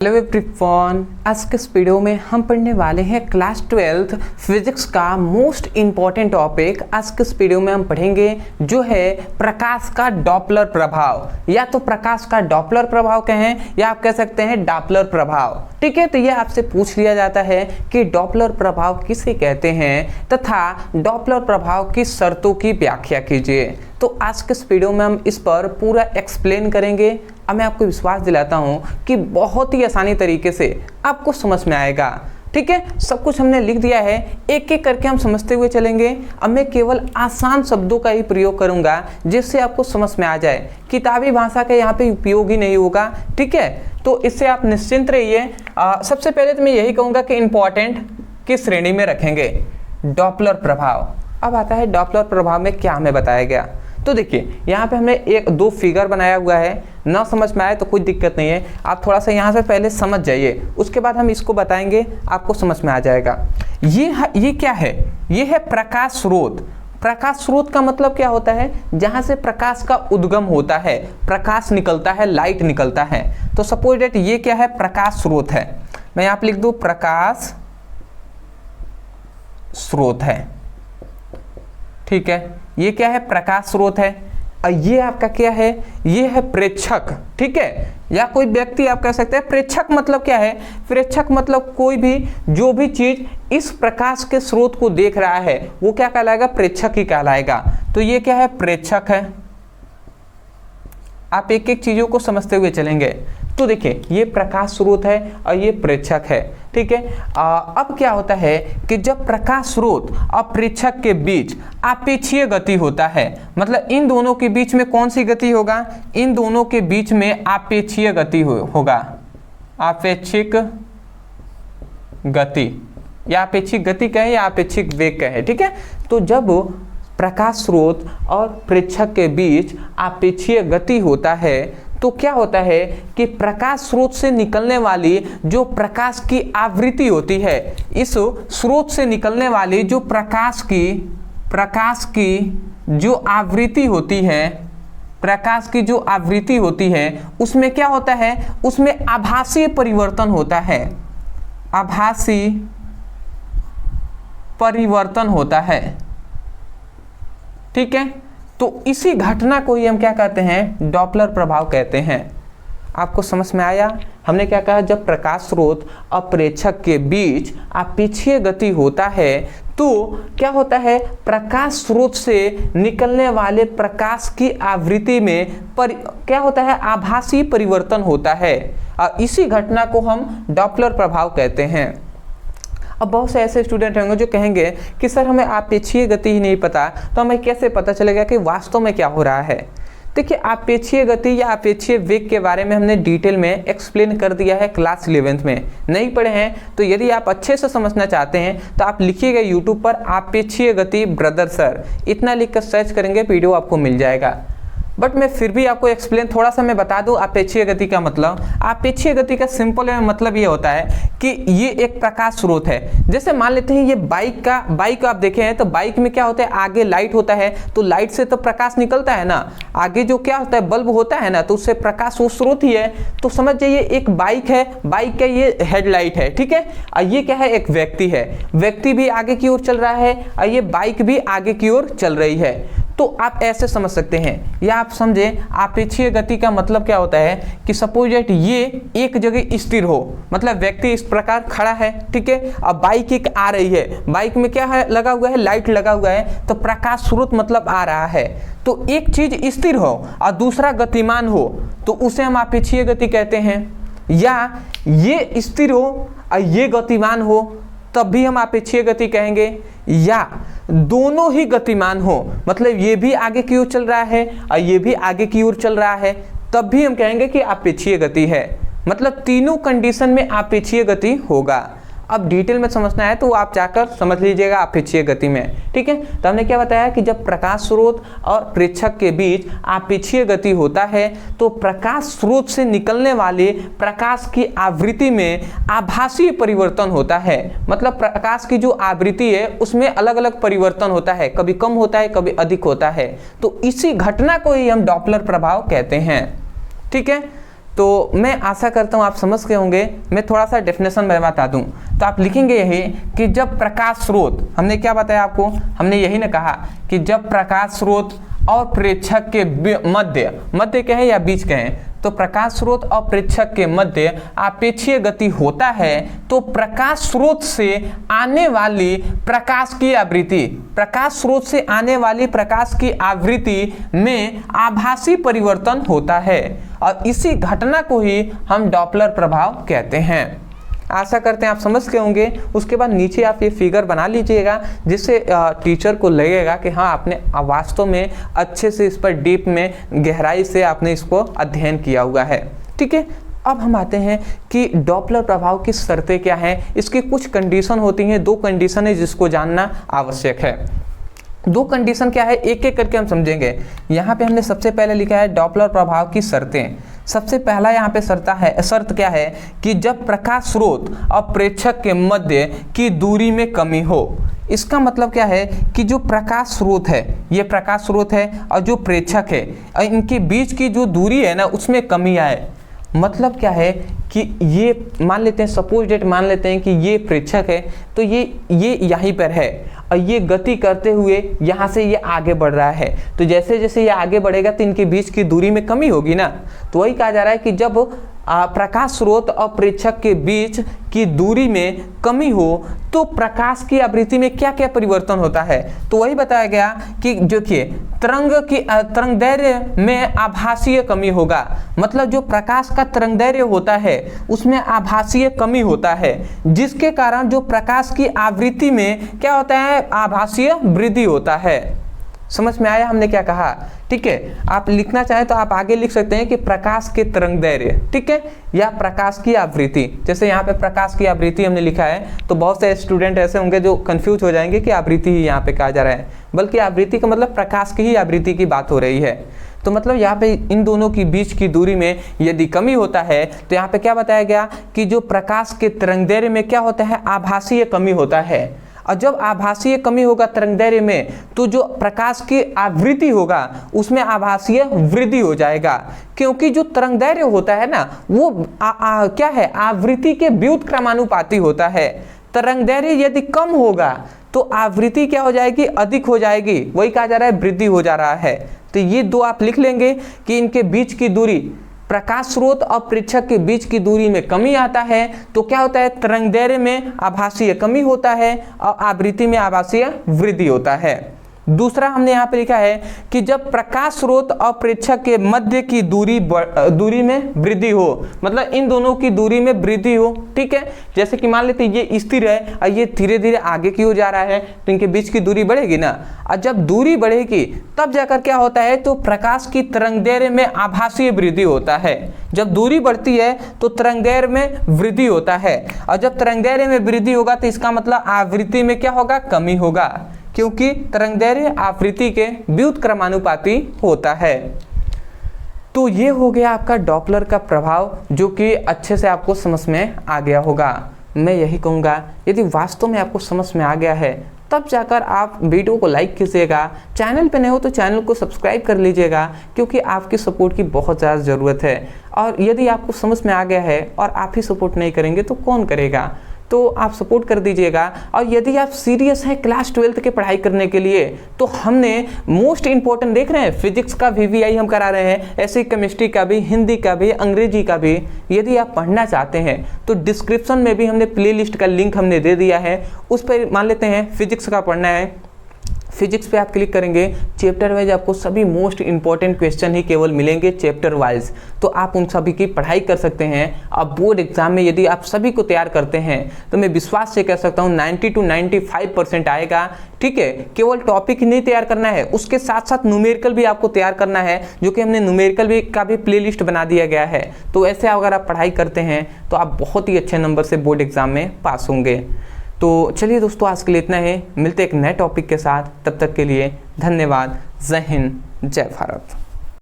Hello everyone, आज के इस वीडियो में हम पढ़ने वाले हैं क्लास 12th फिजिक्स का मोस्ट इम्पॉर्टेंट टॉपिक। आज के इस वीडियो में हम पढ़ेंगे जो है प्रकाश का डॉपलर प्रभाव, या तो प्रकाश का डॉपलर प्रभाव कहें या आप कह सकते हैं डॉपलर प्रभाव। ठीक है, तो ये आपसे पूछ लिया जाता है कि डॉपलर प्रभाव किसे कहते हैं तथा डॉपलर प्रभाव की शर्तों की व्याख्या कीजिए। तो आज के इस वीडियो में हम इस पर पूरा एक्सप्लेन करेंगे। अब मैं आपको विश्वास दिलाता हूँ कि बहुत ही आसानी तरीके से आपको समझ में आएगा। ठीक है, सब कुछ हमने लिख दिया है, एक एक करके हम समझते हुए चलेंगे। अब मैं केवल आसान शब्दों का ही प्रयोग करूंगा जिससे आपको समझ में आ जाए। किताबी भाषा का यहाँ पे उपयोग ही नहीं होगा। ठीक है, तो इससे आप निश्चिंत रहिए। सबसे पहले तो मैं यही कहूँगा कि इम्पॉर्टेंट किस श्रेणी में रखेंगे, डॉपलर प्रभाव। अब आता है डॉपलर प्रभाव में क्या हमें बताया गया। तो देखिए यहाँ पे हमने एक दो फिगर बनाया हुआ है, ना समझ में आए तो कोई दिक्कत नहीं है, आप थोड़ा सा यहाँ से पहले समझ जाइए, उसके बाद हम इसको बताएंगे, आपको समझ में आ जाएगा। ये क्या है, ये है प्रकाश स्रोत। प्रकाश स्रोत का मतलब क्या होता है, जहाँ से प्रकाश का उद्गम होता है, प्रकाश निकलता है, लाइट निकलता है। तो सपोज डेट ये क्या है, प्रकाश स्रोत है। मैं यहाँ पे लिख दूँ प्रकाश स्रोत है। ठीक है, ये क्या है, प्रकाश स्रोत है। और ये आपका क्या है, ये है प्रेक्षक। ठीक है, या कोई व्यक्ति आप कह सकते हैं। प्रेक्षक मतलब क्या है, प्रेक्षक मतलब कोई भी जो भी चीज इस प्रकाश के स्रोत को देख रहा है वो क्या कहलाएगा, प्रेक्षक ही कहलाएगा। तो ये क्या है, प्रेक्षक है। आप एक एक चीजों को समझते हुए चलेंगे। तो देखिए ये प्रकाश स्रोत है और ये प्रेक्षक है। ठीक है, अब क्या होता है कि जब प्रकाश स्रोत और प्रेक्षक के बीच आपेक्षीय गति होता है, मतलब इन दोनों के बीच में कौन सी गति होगा, इन दोनों के बीच में आपेक्षीय गति होगा। आपेक्षिक गति या आपेक्षिक गति कहे या आपेक्षिक वेग कहे। ठीक है, तो जब प्रकाश स्रोत और प्रेक्षक के बीच आपेक्षीय गति होता है तो क्या होता है कि प्रकाश स्रोत से निकलने वाली जो प्रकाश की आवृत्ति होती है, इस स्रोत से निकलने वाली जो प्रकाश की जो आवृत्ति होती है, प्रकाश की जो आवृत्ति होती है उसमें क्या होता है, उसमें आभासीय परिवर्तन होता है। आभासी परिवर्तन होता है। ठीक है, तो इसी घटना को ही हम क्या कहते हैं, डॉपलर प्रभाव कहते हैं। आपको समझ में आया, हमने क्या कहा, जब प्रकाश स्रोत और प्रेक्षक के बीच आपेक्षीय गति होता है तो क्या होता है, प्रकाश स्रोत से निकलने वाले प्रकाश की आवृत्ति में क्या होता है, आभासी परिवर्तन होता है। और इसी घटना को हम डॉपलर प्रभाव कहते हैं। अब बहुत से ऐसे स्टूडेंट होंगे जो कहेंगे कि सर हमें आपेक्षीय गति ही नहीं पता, तो हमें कैसे पता चलेगा कि वास्तव में क्या हो रहा है। देखिए आपेक्षीय गति या आपेक्षीय वेग के बारे में हमने डिटेल में एक्सप्लेन कर दिया है क्लास 11th में। नहीं पढ़े हैं तो यदि आप अच्छे से समझना चाहते हैं तो आप लिखिएगा यूट्यूब पर आपेक्षीय गति ब्रदर सर, इतना लिख कर सर्च करेंगे, वीडियो आपको मिल जाएगा। बट मैं फिर भी आपको एक्सप्लेन थोड़ा सा मैं बता दूं आपेक्षीय गति का मतलब। आपेक्षीय गति का सिंपल मतलब ये होता है कि ये एक प्रकाश स्रोत है। जैसे मान लेते हैं ये बाइक आप देखे हैं तो बाइक में क्या होता है, आगे लाइट होता है, तो लाइट से तो प्रकाश निकलता है ना, आगे जो क्या होता है बल्ब होता है ना, तो उससे प्रकाश वो स्रोत ही है। तो समझ जाइए एक बाइक है, बाइक का ये हेडलाइट है। ठीक है, और ये क्या है, एक व्यक्ति है, व्यक्ति भी आगे की ओर चल रहा है और ये बाइक भी आगे की ओर चल रही है। तो आप ऐसे समझ सकते हैं, या आप समझे आपेक्षीय गति का मतलब क्या होता है कि सपोज दैट ये एक जगह स्थिर हो, मतलब व्यक्ति इस प्रकार खड़ा है। ठीक है, अब बाइक एक आ रही है, बाइक में क्या है लगा हुआ है, लाइट लगा हुआ है, तो प्रकाश स्रोत मतलब आ रहा है। तो एक चीज स्थिर हो और दूसरा गतिमान हो तो उसे हम आपेक्षीय गति कहते हैं। या ये स्थिर हो और ये गतिमान हो तब भी हम आपेक्षीय गति कहेंगे। या दोनों ही गतिमान हो, मतलब ये भी आगे की ओर चल रहा है और ये भी आगे की ओर चल रहा है, तब भी हम कहेंगे कि आपेक्षीय गति है। मतलब तीनों कंडीशन में आपेक्षीय गति होगा। अब डिटेल में समझना है तो आप जाकर समझ लीजिएगा आपेक्षीय गति में। ठीक है, तो हमने क्या बताया कि जब प्रकाश स्रोत और प्रेक्षक के बीच आपेक्षीय गति होता है तो प्रकाश स्रोत से निकलने वाले प्रकाश की आवृत्ति में आभासीय परिवर्तन होता है। मतलब प्रकाश की जो आवृत्ति है उसमें अलग अलग परिवर्तन होता है, कभी कम होता है कभी अधिक होता है। तो इसी घटना को ही हम डॉपलर प्रभाव कहते हैं। ठीक है, तो मैं आशा करता हूँ आप समझ गए होंगे। मैं थोड़ा सा डेफिनेशन में बता दूँ तो आप लिखेंगे यही कि जब प्रकाश स्रोत, हमने क्या बताया आपको, हमने यही ना कहा कि जब प्रकाश स्रोत और प्रेक्षक के मध्य कहें या बीच कहें, तो प्रकाश स्रोत और प्रेक्षक के मध्य आपेक्षीय गति होता है तो प्रकाश स्रोत से आने वाली प्रकाश की आवृत्ति, प्रकाश स्रोत से आने वाली प्रकाश की आवृत्ति में आभासी परिवर्तन होता है और इसी घटना को ही हम डॉपलर प्रभाव कहते हैं। आशा करते हैं आप समझ गए होंगे। उसके बाद नीचे आप ये फिगर बना लीजिएगा जिससे टीचर को लगेगा कि हाँ आपने वास्तव में अच्छे से इस पर डीप में गहराई से आपने इसको अध्ययन किया हुआ है। ठीक है, अब हम आते हैं कि डॉपलर प्रभाव की शर्तें क्या हैं। इसकी कुछ कंडीशन होती हैं, 2 कंडीशन है जिसको जानना आवश्यक है। 2 कंडीशन क्या है, एक एक करके हम समझेंगे। यहाँ पे हमने सबसे पहले लिखा है डॉपलर प्रभाव की शर्तें। सबसे पहला यहाँ पे शर्त क्या है कि जब प्रकाश स्रोत और प्रेक्षक के मध्य की दूरी में कमी हो। इसका मतलब क्या है कि जो प्रकाश स्रोत है, ये प्रकाश स्रोत है और जो प्रेक्षक है, इनके बीच की जो दूरी है ना उसमें कमी आए। मतलब क्या है कि ये मान लेते हैं, सपोज डेट मान लेते हैं कि ये प्रेक्षक है तो ये यहीं पर है और ये गति करते हुए यहाँ से ये आगे बढ़ रहा है। तो जैसे जैसे ये आगे बढ़ेगा तो इनके बीच की दूरी में कमी होगी ना। तो वही कहा जा रहा है कि जब प्रकाश स्रोत और प्रेक्षक के बीच की दूरी में कमी हो तो प्रकाश की आवृत्ति में क्या क्या परिवर्तन होता है। तो वही बताया गया कि देखिए तरंगदैर्घ्य में आभासीय कमी होगा। मतलब जो प्रकाश का तरंगदैर्घ्य होता है उसमें आभासीय कमी होता है, जिसके कारण जो प्रकाश की आवृत्ति में क्या होता है, आभासीय वृद्धि होता है। समझ में आया हमने क्या कहा। ठीक है, आप लिखना चाहें तो आप आगे लिख सकते हैं कि प्रकाश के तरंगदैर्घ्य, ठीक है, या प्रकाश की आवृत्ति। जैसे यहाँ पे प्रकाश की आवृत्ति हमने लिखा है तो बहुत से स्टूडेंट ऐसे होंगे जो कंफ्यूज हो जाएंगे कि आवृत्ति ही यहाँ पे कहा जा रहा है, बल्कि आवृत्ति का मतलब प्रकाश की ही आवृत्ति की बात हो रही है। तो मतलब यहाँ पे इन दोनों की बीच की दूरी में यदि कमी होता है तो यहाँ पे क्या बताया गया कि जो प्रकाश के तरंगदैर्घ्य में क्या होता है, आभासीय कमी होता है। और जब आभासीय कमी होगा तरंगदैर्घ्य में तो जो प्रकाश की आवृत्ति होगा उसमें आभासीय वृद्धि हो जाएगा, क्योंकि जो तरंगदैर्घ्य होता है ना वो क्या है, आवृत्ति के व्युत्क्रमानुपाती होता है। तरंगदैर्घ्य यदि कम होगा तो आवृत्ति क्या हो जाएगी, अधिक हो जाएगी। वही कहा जा रहा है वृद्धि हो जा रहा है। तो ये 2 आप लिख लेंगे कि इनके बीच की दूरी, प्रकाश स्रोत और प्रेक्षक के बीच की दूरी में कमी आता है तो क्या होता है, तरंगदैर्घ्य में आभासीय कमी होता है और आवृत्ति में आभासीय वृद्धि होता है। दूसरा हमने यहाँ पे लिखा है कि जब प्रकाश स्रोत और प्रेक्षक के मध्य की दूरी में वृद्धि हो, मतलब इन दोनों की दूरी में वृद्धि हो। ठीक है, जैसे कि मान लेते ये स्थिर है और ये धीरे धीरे आगे की ओर जा रहा है तो इनके बीच की दूरी बढ़ेगी ना। और जब दूरी बढ़ेगी तब जाकर क्या होता है, तो प्रकाश की तरंगदैर्घ्य में आभासीय वृद्धि होता है। जब दूरी बढ़ती है तो तरंगदैर्घ्य में वृद्धि होता है, और जब तरंगदैर्घ्य में वृद्धि होगा तो इसका मतलब आवृत्ति में क्या होगा, कमी होगा, क्योंकि तरंगदैर्घ्य आवृत्ति के व्युत्क्रमानुपाती होता है। तो ये हो गया आपका डॉपलर का प्रभाव, जो कि अच्छे से आपको समझ में आ गया होगा। मैं यही कहूँगा यदि वास्तव में आपको समझ में आ गया है तब जाकर आप वीडियो को लाइक कीजिएगा, चैनल पे नए हो तो चैनल को सब्सक्राइब कर लीजिएगा, क्योंकि आपकी सपोर्ट की बहुत ज़्यादा ज़रूरत है। और यदि आपको समझ में आ गया है और आप ही सपोर्ट नहीं करेंगे तो कौन करेगा, तो आप सपोर्ट कर दीजिएगा। और यदि आप सीरियस हैं क्लास 12 के पढ़ाई करने के लिए तो हमने मोस्ट इंपॉर्टेंट देख रहे हैं, फिजिक्स का VVI हम करा रहे हैं, ऐसे केमिस्ट्री का भी, हिंदी का भी, अंग्रेजी का भी। यदि आप पढ़ना चाहते हैं तो डिस्क्रिप्शन में भी हमने प्लेलिस्ट का लिंक हमने दे दिया है, उस पर मान लेते हैं फिजिक्स का पढ़ना है, फिजिक्स पे आप क्लिक करेंगे, चैप्टर वाइज आपको सभी मोस्ट इंपॉर्टेंट क्वेश्चन ही केवल मिलेंगे चैप्टर वाइज, तो आप उन सभी की पढ़ाई कर सकते हैं। अब बोर्ड एग्जाम में यदि आप सभी को तैयार करते हैं तो मैं विश्वास से कह सकता हूँ 90 to 95% आएगा। ठीक है, केवल टॉपिक नहीं तैयार करना है, उसके साथ साथ न्यूमेरिकल भी आपको तैयार करना है, जो कि हमने न्यूमेरिकल भी का भी प्लेलिस्ट बना दिया गया है। तो ऐसे अगर आप पढ़ाई करते हैं तो आप बहुत ही अच्छे नंबर से बोर्ड एग्जाम में पास होंगे। तो चलिए दोस्तों, आज के लिए इतना है, मिलते एक नए टॉपिक के साथ, तब तक के लिए धन्यवाद। जय हिंद, जय भारत।